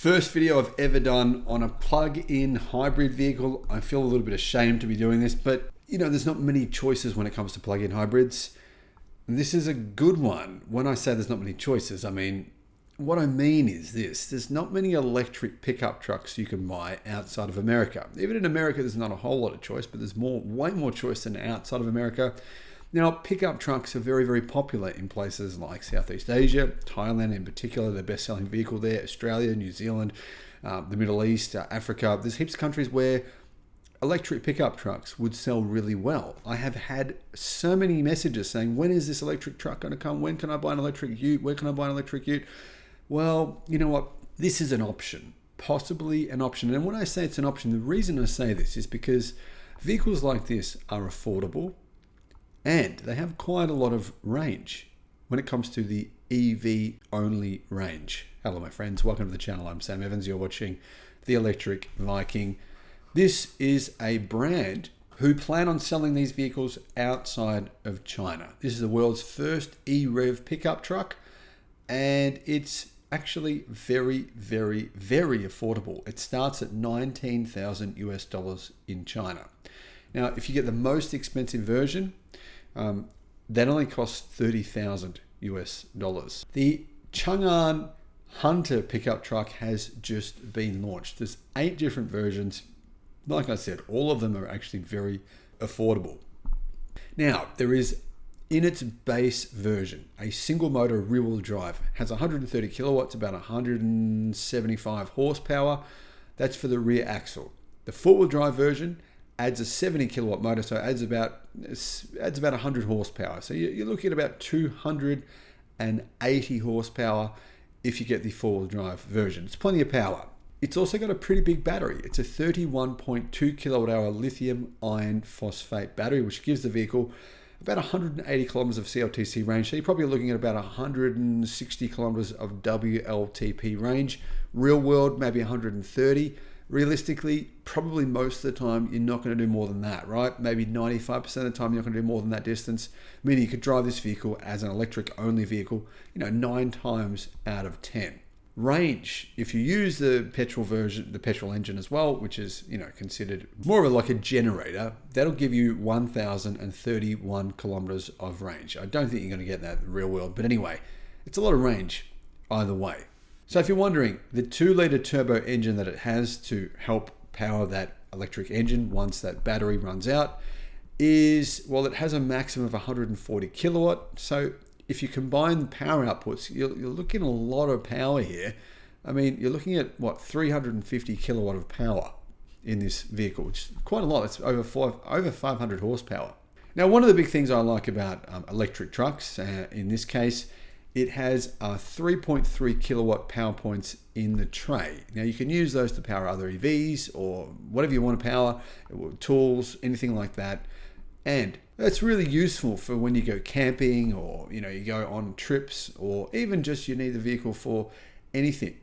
First video I've ever done on a plug-in hybrid vehicle. I feel a little bit ashamed to be doing this, but there's not many choices when it comes to plug-in hybrids. This is a good one. When I say there's not many choices, what I mean is this. There's not many electric pickup trucks you can buy outside of America. Even in America, there's not a whole lot of choice, but there's way more choice than outside of America. Now, pickup trucks are very, very popular in places like Southeast Asia, Thailand in particular, the best-selling vehicle there, Australia, New Zealand, the Middle East, Africa. There's heaps of countries where electric pickup trucks would sell really well. I have had so many messages saying, when is this electric truck going to come? When can I buy an electric ute? Where can I buy an electric ute? Well, you know what? This is an option, possibly an option. And when I say it's an option, the reason I say this is because vehicles like this are affordable, and they have quite a lot of range when it comes to the EV only range. Hello, my friends. Welcome to the channel. I'm Sam Evans. You're watching The Electric Viking. This is a brand who plan on selling these vehicles outside of China. This is the world's first e-Rev pickup truck, and it's actually very, very, very affordable. It starts at $19,000 US in China. Now, if you get the most expensive version, that only costs $30,000 US. The Chang'an Hunter pickup truck has just been launched. There's 8 different versions. Like I said, all of them are actually very affordable. Now, there is, in its base version, a single motor rear-wheel drive. Has 130 kilowatts, about 175 horsepower. That's for the rear axle. The four-wheel drive version adds a 70 kilowatt motor, so it adds about 100 horsepower. So you're looking at about 280 horsepower if you get the four-wheel drive version. It's plenty of power. It's also got a pretty big battery. It's a 31.2 kilowatt hour lithium iron phosphate battery, which gives the vehicle about 180 kilometers of CLTC range. So you're probably looking at about 160 kilometers of WLTP range. Real world, maybe 130. Realistically, probably most of the time, you're not going to do more than that, right? Maybe 95% of the time, you're not going to do more than that distance. Meaning you could drive this vehicle as an electric-only vehicle, 9 times out of 10. Range, if you use the petrol version, the petrol engine as well, which is, considered more of like a generator, that'll give you 1,031 kilometers of range. I don't think you're going to get that in the real world, but anyway, it's a lot of range either way. So if you're wondering, the 2-liter turbo engine that it has to help power that electric engine once that battery runs out is, well, it has a maximum of 140 kilowatt. So if you combine the power outputs, you're looking at a lot of power here. You're looking at, 350 kilowatt of power in this vehicle, which is quite a lot. It's over 500 horsepower. Now, one of the big things I like about electric trucks, in this case, it has 3.3 kilowatt power points in the tray. Now you can use those to power other EVs or whatever you want to power, tools, anything like that. And that's really useful for when you go camping or, you go on trips, or even just you need the vehicle for anything.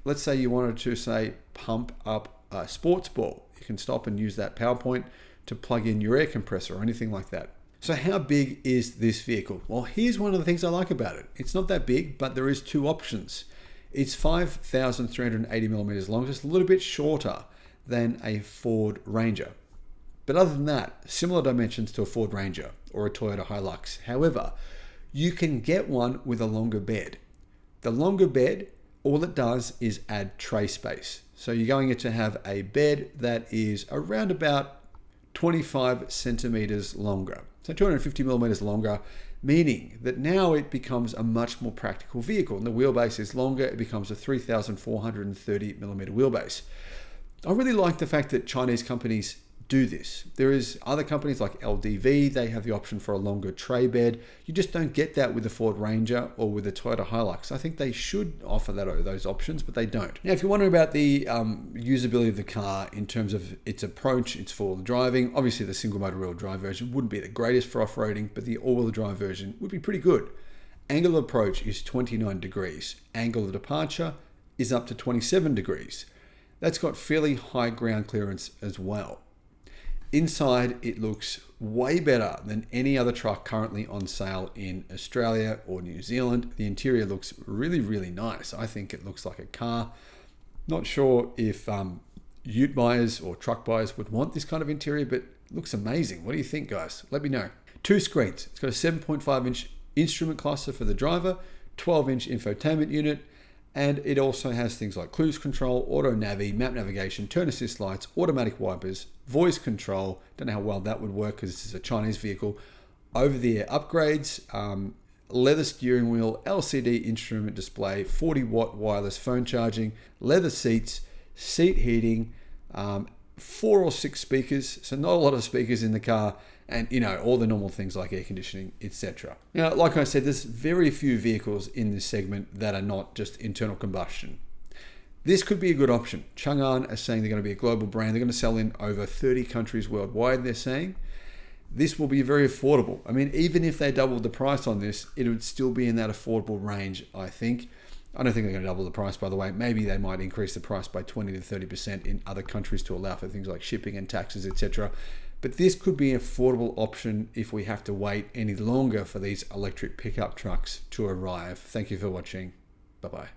Let's say you wanted to, pump up a sports ball. You can stop and use that power point to plug in your air compressor or anything like that. So how big is this vehicle? Well, here's one of the things I like about it. It's not that big, but there is 2 options. It's 5,380 millimeters long, just a little bit shorter than a Ford Ranger. But other than that, similar dimensions to a Ford Ranger or a Toyota Hilux. However, you can get one with a longer bed. The longer bed, all it does is add tray space. So you're going to have a bed that is around about 25 centimeters longer. So 250 millimeters longer, meaning that now it becomes a much more practical vehicle. And the wheelbase is longer. It becomes a 3,430 millimeter wheelbase. I really like the fact that Chinese companies do this. There is other companies like LDV, they have the option for a longer tray bed. You just don't get that with the Ford Ranger or with the Toyota Hilux. I think they should offer those options, but they don't. Now, if you're wondering about the usability of the car in terms of its approach, its four-wheel driving, obviously the single motor rear-wheel drive version wouldn't be the greatest for off-roading, but the all-wheel drive version would be pretty good. Angle of approach is 29 degrees. Angle of departure is up to 27 degrees. That's got fairly high ground clearance as well. Inside, it looks way better than any other truck currently on sale in Australia or New Zealand. The interior looks really, really nice. I think it looks like a car. Not sure if ute buyers or truck buyers would want this kind of interior, but it looks amazing. What do you think, guys? Let me know. 2 screens. It's got a 7.5-inch instrument cluster for the driver, 12-inch infotainment unit, and it also has things like cruise control, auto navi, map navigation, turn assist lights, automatic wipers, voice control. Don't know how well that would work because this is a Chinese vehicle. Over-the-air upgrades, leather steering wheel, LCD instrument display, 40-watt wireless phone charging, leather seats, seat heating, 4 or 6 speakers. So not a lot of speakers in the car, and all the normal things like air conditioning, etc. Now, like I said, there's very few vehicles in this segment that are not just internal combustion. This could be a good option. Chang'an are saying they're going to be a global brand. They're going to sell in over 30 countries worldwide, they're saying. This will be very affordable. I mean, even if they doubled the price on this, it would still be in that affordable range, I think. I don't think they're going to double the price, by the way. Maybe they might increase the price by 20 to 30% in other countries to allow for things like shipping and taxes, etc. But this could be an affordable option if we have to wait any longer for these electric pickup trucks to arrive. Thank you for watching. Bye-bye.